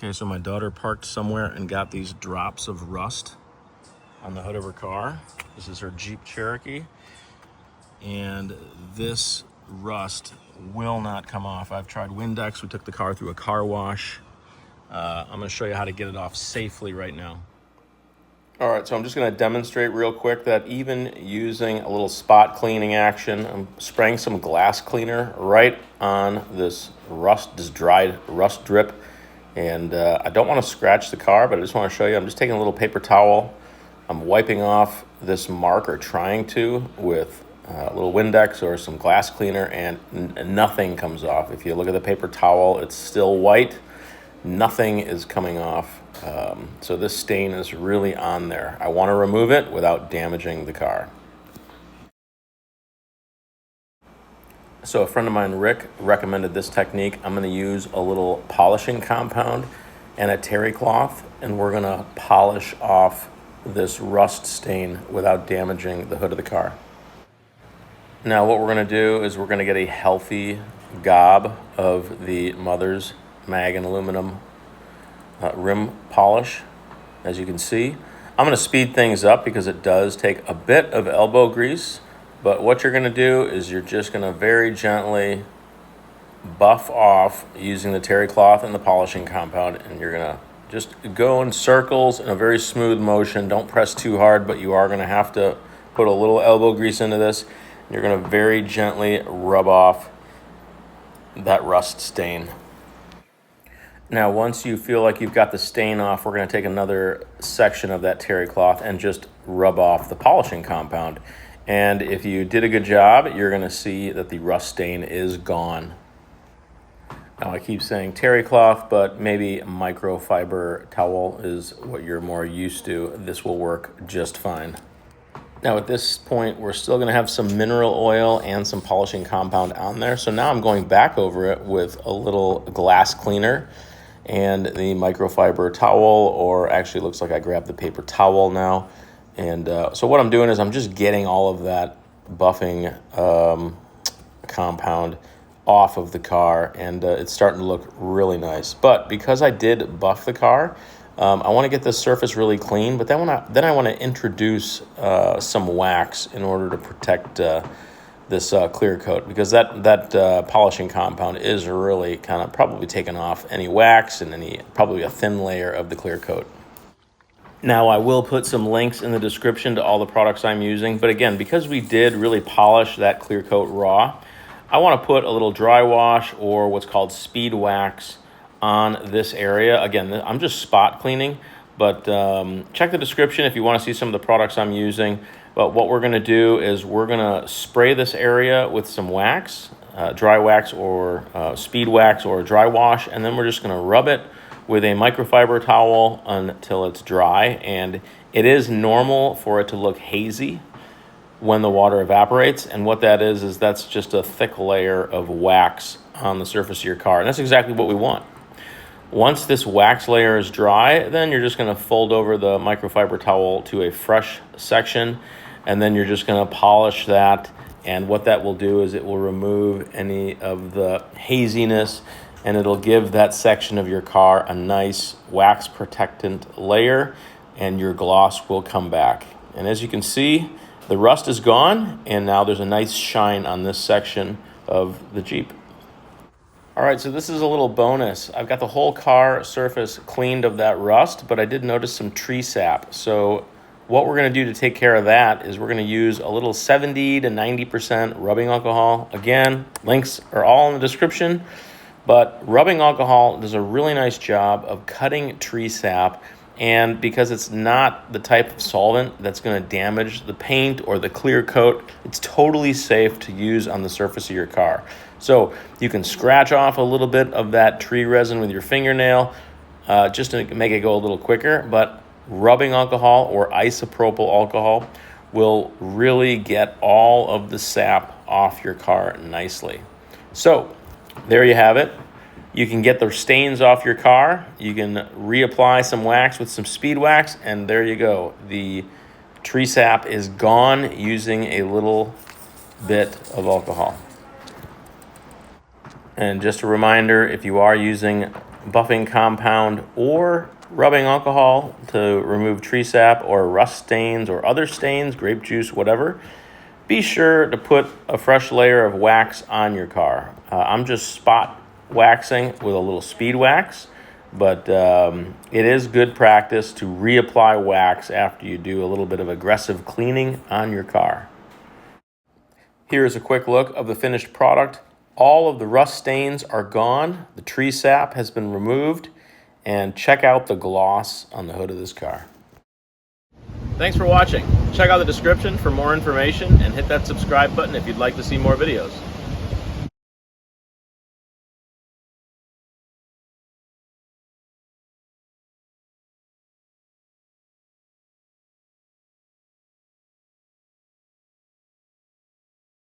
Okay, so my daughter parked somewhere and got these drops of rust on the hood of her car. This is her Jeep Cherokee. And this rust will not come off. I've tried Windex. We took the car through a car wash. I'm gonna show you how to get it off safely right now. All right, so I'm just gonna demonstrate real quick that even using a little spot cleaning action, I'm spraying some glass cleaner right on this rust, this dried rust drip. And I don't want to scratch the car, but I just want to show you. I'm just taking a little paper towel. I'm wiping off this mark, or trying to, with a little Windex or some glass cleaner, and nothing comes off. If you look at the paper towel, it's still white. Nothing is coming off. So this stain is really on there. I want to remove it without damaging the car. So a friend of mine, Rick, recommended this technique. I'm going to use a little polishing compound and a terry cloth, and we're going to polish off this rust stain without damaging the hood of the car. Now what we're going to do is we're going to get a healthy gob of the Mother's mag and aluminum rim polish. As you can see, I'm going to speed things up because it does take a bit of elbow grease. But what you're going to do is you're just going to very gently buff off using the terry cloth and the polishing compound, and you're going to just go in circles in a very smooth motion. Don't press too hard, but you are going to have to put a little elbow grease into this. You're going to very gently rub off that rust stain. Now, once you feel like you've got the stain off, we're going to take another section of that terry cloth and just rub off the polishing compound. And if you did a good job, you're going to see that the rust stain is gone. Now, I keep saying terry cloth, but maybe microfiber towel is what you're more used to. This will work just fine. Now, at this point, we're still going to have some mineral oil and some polishing compound on there. So now I'm going back over it with a little glass cleaner and the microfiber towel, or actually looks like I grabbed the paper towel now. And so what I'm doing is I'm just getting all of that buffing compound off of the car, and it's starting to look really nice. But because I did buff the car, I want to get the surface really clean, but then I want to introduce some wax in order to protect this clear coat, because that polishing compound is really kind of probably taking off any wax and probably a thin layer of the clear coat. Now, I will put some links in the description to all the products I'm using. But again, because we did really polish that clear coat raw, I want to put a little dry wash or what's called speed wax on this area. Again, I'm just spot cleaning, but check the description if you want to see some of the products I'm using. But what we're going to do is we're going to spray this area with some wax, dry wax or speed wax or dry wash, and then we're just going to rub it with a microfiber towel until it's dry. And it is normal for it to look hazy when the water evaporates, and what that is that's just a thick layer of wax on the surface of your car, and that's exactly what we want. Once this wax layer is dry, then you're just going to fold over the microfiber towel to a fresh section, and then you're just going to polish that. And what that will do is it will remove any of the haziness, and it'll give that section of your car a nice wax protectant layer, and your gloss will come back. And as you can see, the rust is gone, and now there's a nice shine on this section of the Jeep. All right, so this is a little bonus. I've got the whole car surface cleaned of that rust, but I did notice some tree sap. So what we're going to do to take care of that is we're going to use a little 70 to 90% rubbing alcohol. Again, links are all in the description. But rubbing alcohol does a really nice job of cutting tree sap, and because it's not the type of solvent that's going to damage the paint or the clear coat, it's totally safe to use on the surface of your car. So you can scratch off a little bit of that tree resin with your fingernail just to make it go a little quicker, but rubbing alcohol or isopropyl alcohol will really get all of the sap off your car nicely. So there you have it. You can get the stains off your car. You can reapply some wax with some speed wax, and there you go. The tree sap is gone using a little bit of alcohol. And just a reminder, if you are using buffing compound or rubbing alcohol to remove tree sap or rust stains or other stains, grape juice, whatever, be sure to put a fresh layer of wax on your car. I'm just spot waxing with a little speed wax, but it is good practice to reapply wax after you do a little bit of aggressive cleaning on your car. Here's a quick look of the finished product. All of the rust stains are gone, the tree sap has been removed, and check out the gloss on the hood of this car. Thanks for watching. Check out the description for more information and hit that subscribe button if you'd like to see more videos.